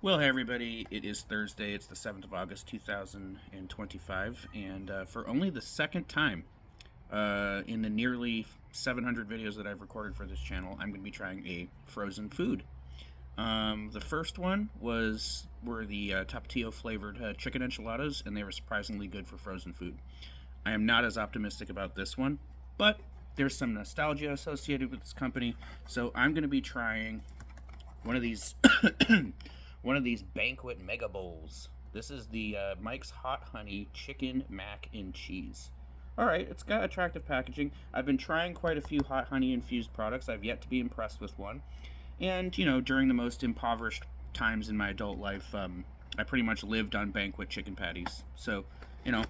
Well, hey everybody, it is Thursday. It's the 7th of August, 2025, and for only the second time in the nearly 700 videos that I've recorded for this channel, I'm going to be trying a frozen food. The first one were the Tapatio flavored chicken enchiladas, and they were surprisingly good for frozen food. I am not as optimistic about this one, but there's some nostalgia associated with this company, so I'm going to be trying one of these one of these Banquet Mega Bowls. This is the Mike's Hot Honey Chicken Mac and Cheese. All right, it's got attractive packaging. I've been trying quite a few hot honey infused products. I've yet to be impressed with one. And during the most impoverished times in my adult life, I pretty much lived on Banquet chicken patties. So, you know,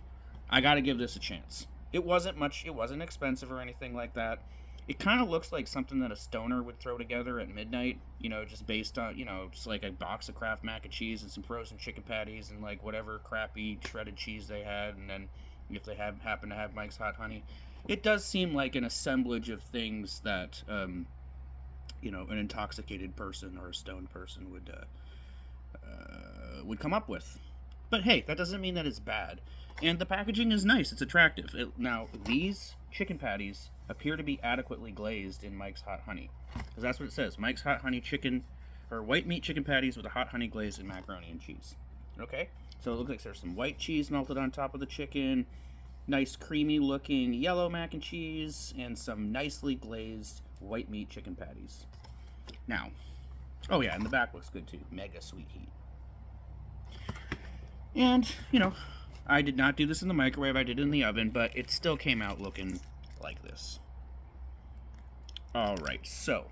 I got to give this a chance. It wasn't much. It wasn't expensive or anything like that. It kind of looks like something that a stoner would throw together at midnight, just based on, just like a box of Kraft mac and cheese and some frozen chicken patties and like whatever crappy shredded cheese they had, and then if they happen to have Mike's Hot Honey. It does seem like an assemblage of things that, an intoxicated person or a stoned person would come up with. But hey, that doesn't mean that it's bad. And the packaging is nice. It's attractive. Now, these chicken patties appear to be adequately glazed in Mike's Hot Honey. Because that's what it says. Mike's Hot Honey chicken, or white meat chicken patties with a hot honey glaze and macaroni and cheese. Okay? So it looks like there's some white cheese melted on top of the chicken, nice creamy looking yellow mac and cheese, and some nicely glazed white meat chicken patties. Now, oh yeah, and the back looks good too. Mega sweet heat. And, I did not do this in the microwave, I did it in the oven, but it still came out looking like this. Alright, so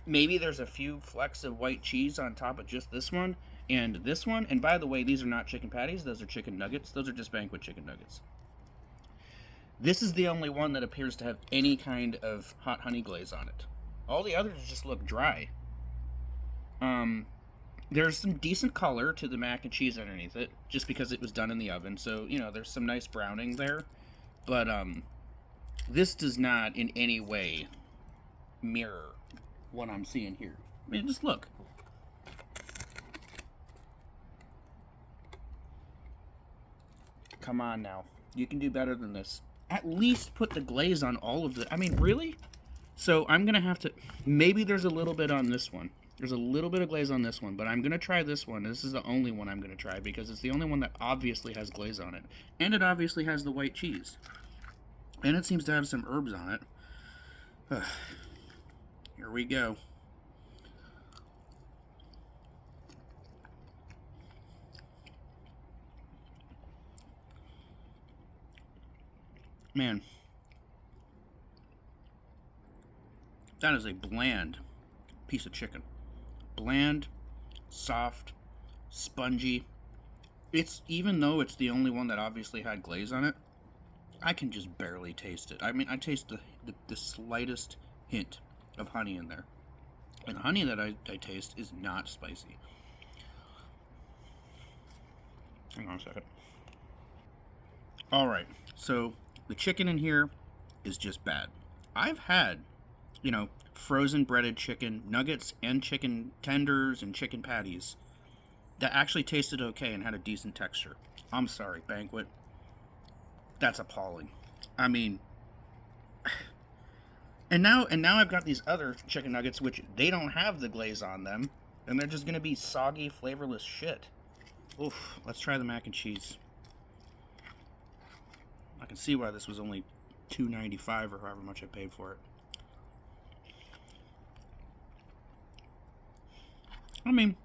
maybe there's a few flecks of white cheese on top of just this one and this one. And by the way, these are not chicken patties, those are chicken nuggets. Those are just Banquet chicken nuggets. This is the only one that appears to have any kind of hot honey glaze on it. All the others just look dry. There's some decent color to the mac and cheese underneath it, just because it was done in the oven. So, there's some nice browning there. But, this does not in any way mirror what I'm seeing here. I mean, just look. Come on now. You can do better than this. At least put the glaze on all of the... I mean, really? So I'm going to have to... Maybe there's a little bit on this one. There's a little bit of glaze on this one, but I'm going to try this one. This is the only one I'm going to try because it's the only one that obviously has glaze on it. And it obviously has the white cheese. And it seems to have some herbs on it. Here we go. Man, that is a bland piece of chicken. Bland, soft, spongy. Even though it's the only one that obviously had glaze on it, I can just barely taste it. I mean, I taste the slightest hint of honey in there. And the honey that I taste is not spicy. Hang on a second. Alright, so the chicken in here is just bad. I've had, frozen breaded chicken nuggets and chicken tenders and chicken patties that actually tasted okay and had a decent texture. I'm sorry, Banquet. That's appalling. I mean, and now I've got these other chicken nuggets which they don't have the glaze on them, and they're just gonna be soggy, flavorless shit. Oof. Let's try the mac and cheese. I can see why this was only $2.95 or however much I paid for it. I mean,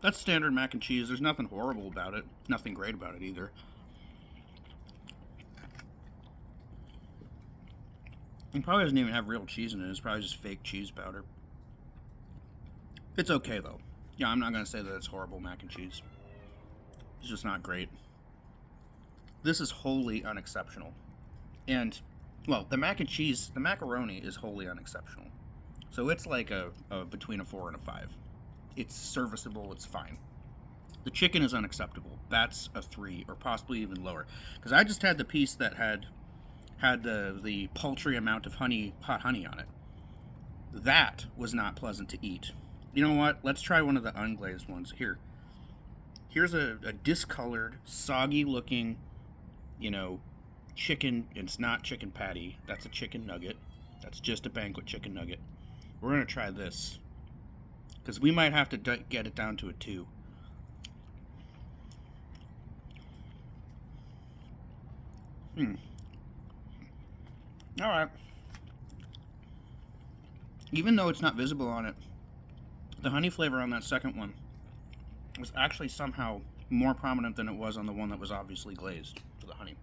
that's standard mac and cheese. There's nothing horrible about it. Nothing great about it either. It probably doesn't even have real cheese in it. It's probably just fake cheese powder. It's okay, though. Yeah, I'm not going to say that it's horrible mac and cheese. It's just not great. This is wholly unexceptional. And, well, the mac and cheese, the macaroni is wholly unexceptional. So it's like a between a 4 and a 5. It's serviceable, it's fine. The chicken is unacceptable. That's a 3, or possibly even lower. Because I just had the piece that had the paltry amount of hot honey on it. That was not pleasant to eat. You know what? Let's try one of the unglazed ones. Here's a discolored, soggy looking, you know, chicken. It's not chicken patty. That's a chicken nugget. That's just a Banquet chicken nugget. We're going to try this. Because we might have to get it down to a 2. Alright. Even though it's not visible on it, the honey flavor on that second one was actually somehow more prominent than it was on the one that was obviously glazed for the honey.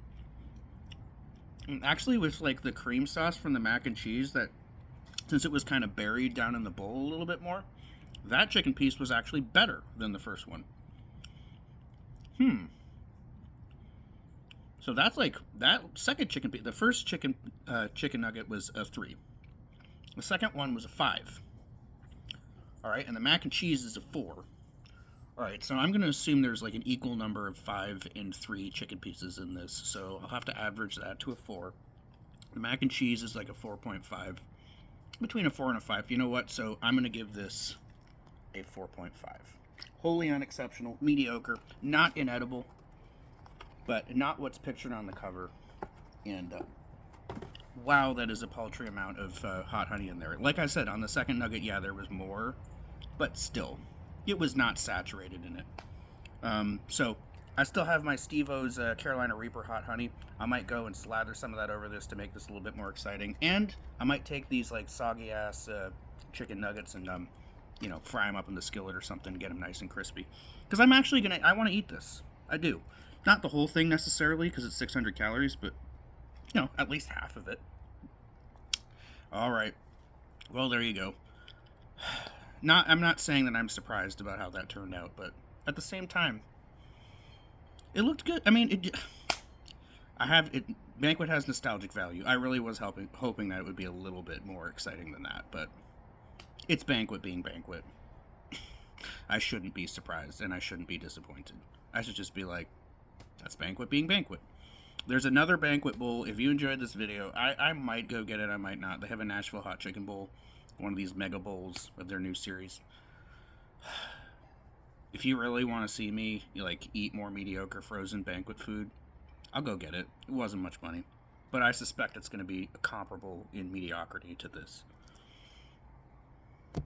And actually, with like the cream sauce from the mac and cheese, that since it was kind of buried down in the bowl a little bit more, that chicken piece was actually better than the first one. So that's like that second chicken piece. The first chicken nugget was a 3. The second one was a 5. All right, and the mac and cheese is a 4. All right, so I'm going to assume there's like an equal number of 5 and 3 chicken pieces in this, so I'll have to average that to a 4. The mac and cheese is like a 4.5, between a 4 and a 5. You know what? So I'm going to give this a 4.5. Wholly unexceptional, mediocre, not inedible, but not what's pictured on the cover. And wow, that is a paltry amount of hot honey in there. Like I said, on the second nugget, yeah, there was more, but still, it was not saturated in it. So I still have my Steve-O's Carolina Reaper hot honey. I might go and slather some of that over this to make this a little bit more exciting. And I might take these like soggy ass chicken nuggets and you know, fry them up in the skillet or something, get them nice and crispy. Because I'm actually I want to eat this. I do. Not the whole thing necessarily, because it's 600 calories, but you know, at least half of it. All right. Well, there you go. I'm not saying that I'm surprised about how that turned out, but at the same time, it looked good. I mean, Banquet has nostalgic value. I really was hoping that it would be a little bit more exciting than that, but it's Banquet being Banquet. I shouldn't be surprised, and I shouldn't be disappointed. I should just be like, that's Banquet being Banquet. There's another Banquet bowl. If you enjoyed this video, I might go get it, I might not. They have a Nashville hot chicken bowl, one of these mega bowls of their new series. If you really want to see me like eat more mediocre frozen Banquet food, I'll go get it. It wasn't much money, but I suspect it's going to be comparable in mediocrity to this.